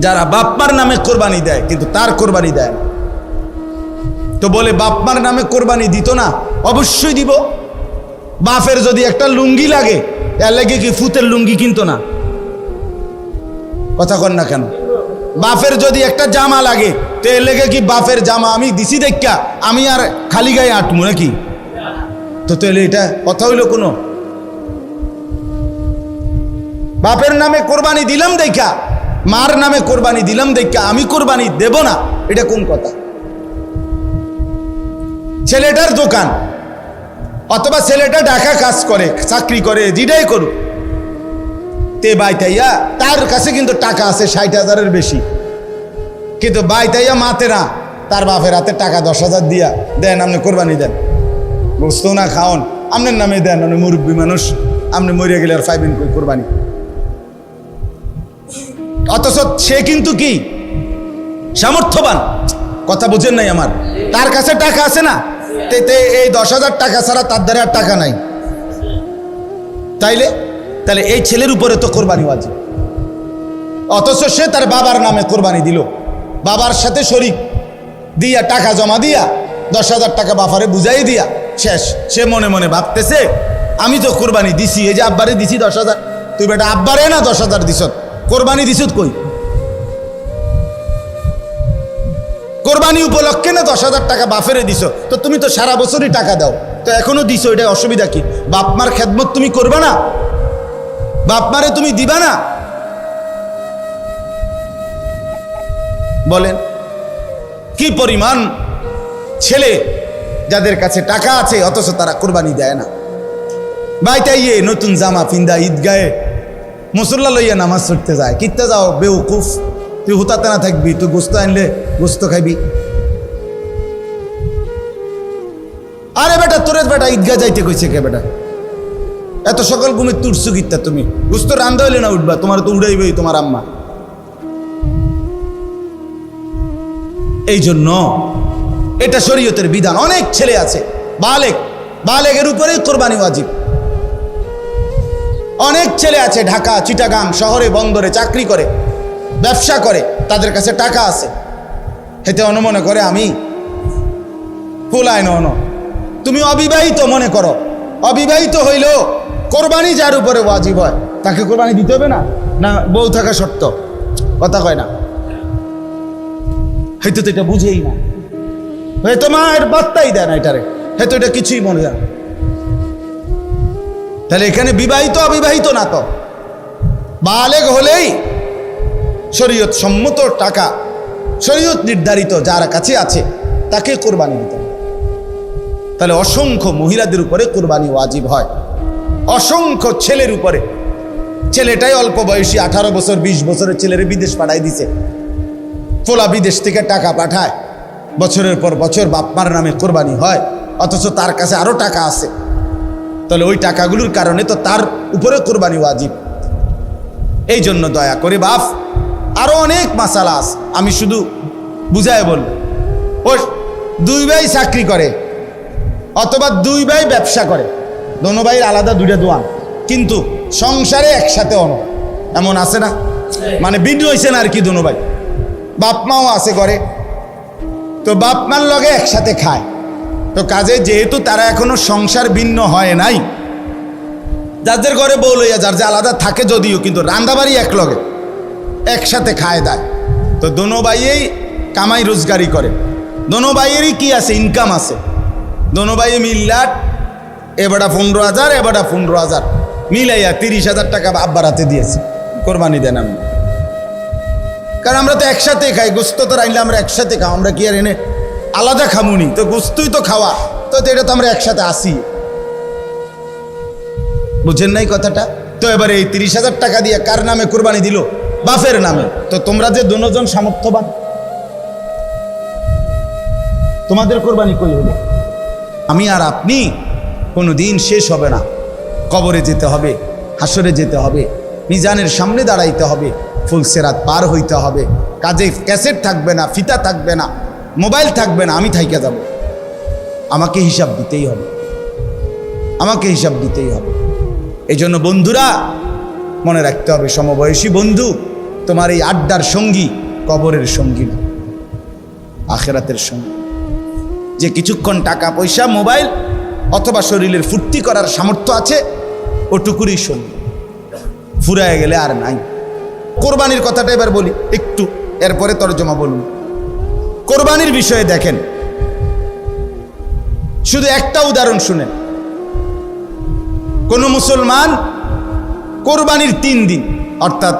যারা বাপমার নামে কোরবানি দেয় কিন্তু তার কোরবানি দেয় না। তো বলে বাপমার নামে কোরবানি দিত না, অবশ্যই দিব। বাপের যদি একটা লুঙ্গি লাগে, এর লাগে কি ফুতের লুঙ্গি কিনতো না? কথা কন না কেন? বাপের যদি একটা জামা লাগে, তো এর লেগে কি বাপের জামা আমি দিছি দেখা আমি আর খালি গায়ে আটমু নাকি? তো তাহলে এটা কথা হইল কোনো? বাপের নামে কোরবানি দিলাম দেখা, মার নামে কোরবানি দিলাম দেখা আমি কোরবানি দেব না, এটা কোন কথা? ছেলেটার দোকান অথবা ছেলেটা ঢাকা কাজ করে, চাকরি করে, যেটাই করুক, তে বাইতাইয়া তার কাছে কিন্তু টাকা আছে 60,000-এর বেশি, কিন্তু বাইতাইয়া মাতে না, তার বাপের হাতে টাকা 10,000 দিয়া দেন, আপনি কোরবানি দেন, বুঝতো না খাওন আপনার নামে দেন, আপনি মুরব্বী মানুষ, আপনি মরিয়া গেলে আর পাইবেন কই কোরবানি? অথচ সে কিন্তু কি সামর্থ্যবান, কথা বুঝেন নাই আমার? তার কাছে টাকা আছে না, এই 10,000 টাকা ছাড়া তার দ্বারা আর টাকা নাই। তাহলে এই ছেলের উপরে তো কোরবানি ওয়াজিব। অথচ সে তার বাবার নামে কোরবানি দিল, বাবার সাথে শরীক দিয়া টাকা জমা দিয়া 10,000 টাকা বাপারে বুঝাই দিয়া শেষ। সে মনে মনে ভাবতেছে আমি তো কোরবানি দিছি, এই যে আব্বারে দিছি 10,000, তুই বেটা আব্বারে না 10,000 দিস, কোরবানি দিস কই? কোরবানি উপলক্ষে না 10,000 টাকা বাপেরে দিছ, তো তুমি তো সারা বছরই টাকা দাও, তো এখনো দিছো, এটা অসুবিধা কি? বাপমার খেদমত তুমি করবা না? বাপমারে তুমি দিবা না? বলেন কি পরিমাণ ছেলে যাদের কাছে টাকা আছে অথচ তারা কোরবানি দেয় না। বাইতাইয়ে নতুন জামা ফিন্দা ঈদগাহে মুসল্লা লইয়া নামাজ পড়তে যায়, কিত্তে যাও বেউকুফ, তুই হুতাতে না থাকবি, তুই গোস্ত আনলে গোস্ত খাইবি। আরে বেটা তোরে বেটা ঈদগাহ যাইতে কইছে কে বেটা? এত সকাল ঘুমে তুরছু কিত্তা তুমি? গোস্ত রান্ধা হইলে না উঠবা, তোমার তো উড়াইবেই তোমার আম্মা। এই জন্য এটা শরীয়তের বিধান। অনেক ছেলে আছে বালেগের উপরেই কোরবানি ওয়াজিব। অনেক ছেলে আছে ঢাকা, চিটাগাং শহরে, বন্দরে চাকরি করে, ব্যবসা করে, তাদের কাছে টাকা আছে, হেতে অনুমনে করে আমি ফুলায় ন। তুমি অবিবাহিত মনে করো, অবিবাহিত হইলেও কোরবানি যার উপরে ওয়াজিব হয় তাকে কোরবানি দিতে হবে না? না বউ থাকা শর্ত? কথা কয় না, হয়তো তো এটা বুঝেই না, হয়তো মায়ের বার্তাই দেয় না এটারে, হয়তো এটা কিছুই মনে যায়। তাহলে এখানে বিবাহিত অবিবাহিত না, তো বালেগ হলেই শরীয়ত সম্মত টাকা, শরীয়ত নির্ধারিত যার কাছে আছে তাকে কোরবানি দিতে হবে। তাহলে অসংখ্য মহিলাদের উপরে কোরবানি ওয়াজিব হয়, অসংখ্য ছেলের উপরে। ছেলেটাই অল্প বয়সী 18 বছর 20 বছরের ছেলেরে বিদেশ পাঠাই দিছে, ফোলা বিদেশ থেকে টাকা পাঠায়, বছরের পর বছর বাপমার নামে কোরবানি হয়, অথচ তার কাছে আরো টাকা আছে। তাহলে ওই টাকাগুলোর কারণে তো তার উপরে কোরবানি ওয়াজিব। এই জন্য দয়া করে বাপ, আরো অনেক মাসালা আছে, আমি শুধু বুঝায় বলব। ও 2 ভাই চাকরি করে অথবা 2 ভাই ব্যবসা করে, দোনো ভাইয়ের আলাদা 2টা দোয়ান, কিন্তু সংসারে একসাথে এমন আছে না? মানে ভিন্ন হয়েছে না আর কি, দোনো ভাই বাপ মাও আছে ঘরে, তো বাপ মার লগে একসাথে খায়। তো কাজে যেহেতু তারা এখনো সংসার ভিন্ন হয় নাই, যাদের ঘরে বউ লইয়া যার যে আলাদা থাকে যদিও, কিন্তু রান্দাবাড়ি এক লগে একসাথে খায় দেয়। তো দোনো ভাইয়েই কামাই রোজগারি করে, দোনো ভাইয়েরই কি আছে, ইনকাম আছে। দোনো ভাই মিল্লাট, এবারটা 15,000 এবারটা 15,000 মিলাইয়া 30,000 টাকা আব্বার হাতে দিয়েছে, কোরবানি দেন আমি। কারণ আমরা তো একসাথে খাই, গোস্ত তো রাইলে আমরা একসাথে খাও, আমরা কি আর এনে আলাদা খামুনি? তো গোস্তই তো খাওয়া, তো এটা তো আমরা একসাথে আসি, বুঝেন নাই কথাটা? তো এবারে এই 30,000 টাকা দিয়ে কার নামে কোরবানি দিল? বাপের নামে। তো তোমরা যে দুজন সামর্থ্যবান, তোমাদের কোরবানি কই হলো? আমি আর আপনি কোনো দিন শেষ হবে না, কবরে যেতে হবে, হাসরে যেতে হবে, মিজানের সামনে দাঁড়াইতে হবে, ফুলসেরাত পার হইতে হবে, কাজে ক্যাসেট থাকবে না, ফিতা থাকবে না, মোবাইল থাকবে না, আমি থাইকা যাব। আমাকে হিসাব দিতেই হবে, আমাকে হিসাব দিতেই হবে। এই জন্য বন্ধুরা মনে রাখতে হবে, সমবয়সী বন্ধু তোমার এই আড্ডার সঙ্গী কবরের সঙ্গী না, আখেরাতের সঙ্গী। যে কিছুক্ষণ টাকা পয়সা মোবাইল অথবা শরীরের ফুর্তি করার সামর্থ্য আছে ওটুকুরই সঙ্গী, ফুরায় গেলে আর নাই। কোরবানির কথাটা এবার বলি একটু, এরপরে তরজমা বলুন। কোরবানির বিষয়ে দেখেন, শুধু একটা উদাহরণ শুনেন। কোন মুসলমান কোরবানির 3 দিন অর্থাৎ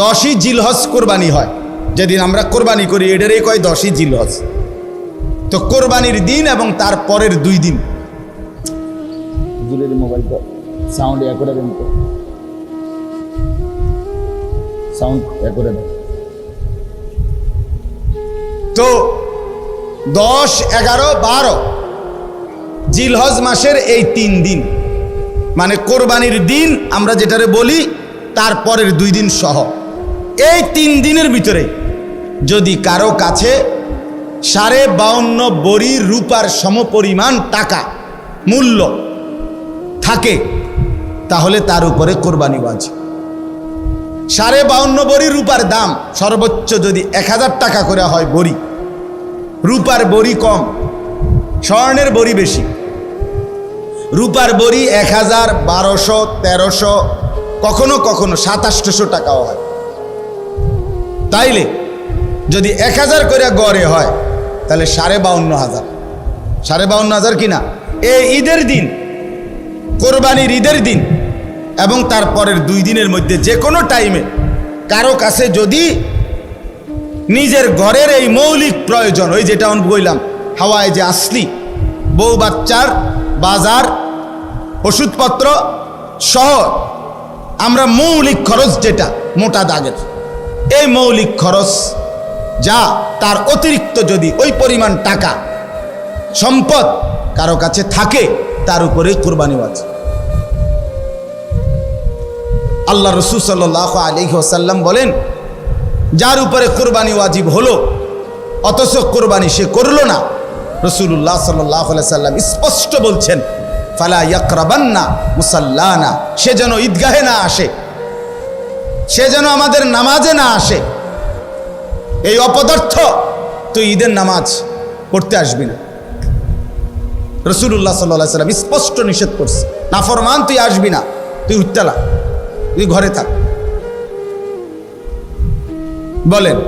10ই জিলহজ কোরবানি হয়, যেদিন আমরা কোরবানি করি এটারই কয় 10ই জিলহজ। তো কোরবানির দিন এবং তার পরের 2 দিন, মোবাইলটা সাউন্ড করে দেন তো, সাউন্ড করে দেন। তো 10, 11, 12 জিলহজ মাসের এই 3 দিন মানে কোরবানির দিন আমরা যেটারে বলি, তারপরের 2 দিন সহ এই 3 দিনের ভিতরে যদি কারো কাছে 52.5 বড়ি রূপার সমপরিমাণ টাকা মূল্য থাকে তাহলে তার উপরে কোরবানি ওয়াজিব। 52.5 বড়ি রূপার দাম সর্বোচ্চ যদি 1000 টাকা করে হয় বড়ি, রূপার বড়ি কম, স্বর্ণের বড়ি বেশি। রূপার বড়ি 1000, 1200, 1300, কখনো কখনো 2700 টাকাও হয়। তাইলে যদি 1000 করে গড়ে হয় তাহলে 52,500, 52,500 কিনা এই ঈদের দিন, কোরবানির ঈদের দিন এবং তারপরের 2 দিনের মধ্যে যে কোনো টাইমে কারো কাছে যদি নিজের ঘরের এই মৌলিক প্রয়োজন, ওই যেটা আমি বললাম হাওয়ায় যে আসলি, বউ বাচ্চার বাজার, ওষুধপত্র সহ আমরা মৌলিক খরচ যেটা মোটা দাগের, এই মৌলিক খরচ যা তার অতিরিক্ত যদি ওই পরিমাণ টাকা সম্পদ কারো কাছে থাকে তার উপরে কোরবানি ওয়াজিব। আল্লাহ রাসূল সাল্লাল্লাহু আলাইহি ওয়াসাল্লাম বলেন, যার উপরে কোরবানি ওয়াজিব হলো অথচ কোরবানি সে করলো না, রাসূলুল্লাহ সাল্লাল্লাহু আলাইহি ওয়াসাল্লাম স্পষ্ট বলছেন, ফালা ইয়াকরাবান্না মুসাল্লানা, সে যেন ঈদগাহে না আসে, সে যেন আমাদের নামাজে না আসে। এই অপদার্থ তুই ঈদের নামাজ পড়তে আসবি না। রাসূলুল্লাহ সাল্লাল্লাহু আলাইহি ওয়াসাল্লাম স্পষ্ট নিষেধ করছে, নাফরমান তুই আসবি না, তুই উত্তালা, তুই ঘরে থাক। বলেন,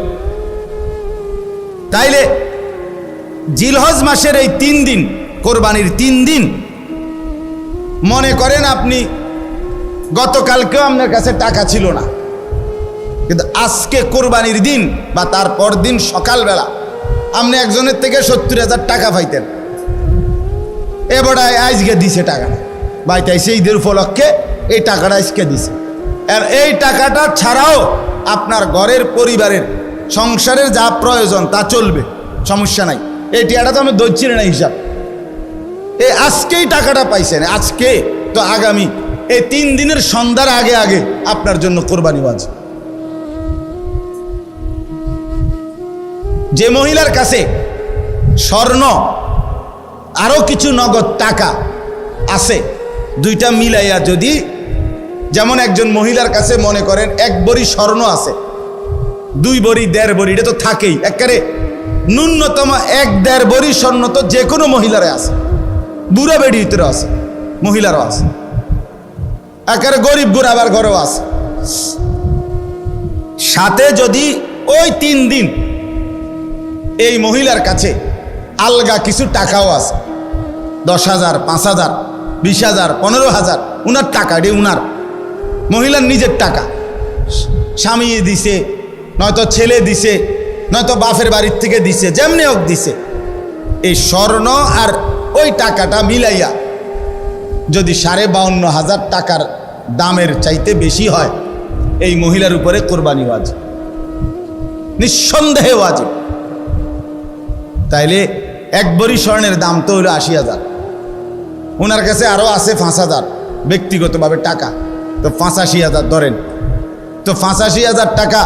তাইলে জিলহজ মাসের এই 3 দিন, কোরবানির 3 দিন, মনে করেন আপনি গতকালকেও আপনার কাছে টাকা ছিল না, কিন্তু আজকে কোরবানির দিন বা তারপর দিন সকালবেলা আপনি একজনের থেকে 70,000 টাকা পাইতেন, এবার আজকে দিছে টাকা বাইতে সেই ঈদের উপলক্ষে এই টাকাটা আজকে দিছে। আর এই টাকাটা ছাড়াও আপনার ঘরের পরিবারের সংসারের যা প্রয়োজন তা চলবে, সমস্যা নাই। এই টাকাটা তো আমি ধরছি না হিসাব, এই আজকেই টাকাটা পাইছেন, আজকে তো আগামী এই 3 দিনের সন্ধ্যার আগে আগে আপনার জন্য কোরবানি ওয়াজিব। যে মহিলার কাছে স্বর্ণ আরো কিছু নগদ টাকা আছে, 2টা মিলাইয়া যদি, যেমন একজন মহিলার কাছে মনে করেন 1 বড়ি স্বর্ণ আছে, 2 বড়ি 1.5 বড়ি, এটা তো থাকেই, একেবারে ন্যূনতম 1-1.5 বড়ি স্বর্ণ তো যে কোনো মহিলারে আছে, বুড়া বেড়ির ভিতরে আছে, মহিলারও আছে, একেবারে গরিব বুড়াবার ঘরেও আছে। সাথে যদি ওই 3 দিন এই মহিলার কাছে আলগা কিছু টাকাও আছে, 10,000, 5,000, 20,000, 15,000, উনার টাকা, এটি উনার মহিলার নিজের টাকা, স্বামী দিছে, নয়তো ছেলে দিছে, নয়তো বাপের বাড়ির থেকে দিছে, যেমনি হোক দিছে, এই স্বর্ণ আর ওই টাকাটা মিলাইয়া যদি 52,500 টাকার দামের চাইতে বেশি হয়, এই মহিলার উপরে কোরবানি ওয়াজিব, নিঃসন্দেহে ওয়াজিব। তাইলে 1 বড়ি স্বর্ণের দাম তো হলো 80,000, ওনার কাছে আরো আছে 5,000 ব্যক্তিগতভাবে টাকা, তো 85,000 ধরেন, তো 85,000 টাকা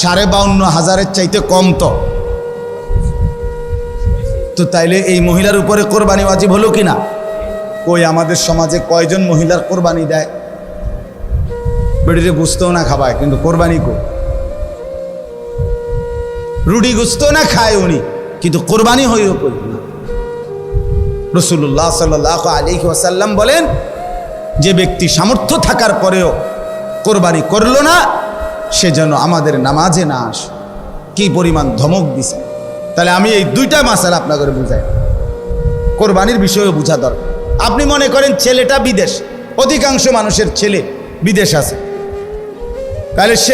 52,500-এর চাইতে কম তো তাইলে এই মহিলার উপরে কোরবানি ওয়াজিব হলো কিনা? কই আমাদের সমাজে কয়জন মহিলার কোরবানি দেয়? বেটিরে বুঝতেও না খাবায়, কিন্তু কোরবানি কো রুটি গুস্ত না খায় উনি, কিন্তু কোরবানি হয়েও করল না। রাসূলুল্লাহ সাল্লাল্লাহু আলাইহি ওয়াসাল্লাম বলেন, যে ব্যক্তি সামর্থ্য থাকার পরেও কোরবানি করলো না, সে যেন আমাদের নামাজে না আসে। কি পরিমাণ ধমক দিছে! তাহলে আমি এই দুইটা মাসালা আপনাকে বুঝাই, কোরবানির বিষয়েও বোঝা দরকার। আপনি মনে করেন ছেলেটা বিদেশ, অধিকাংশ মানুষের ছেলে বিদেশ আছে, তাহলে সে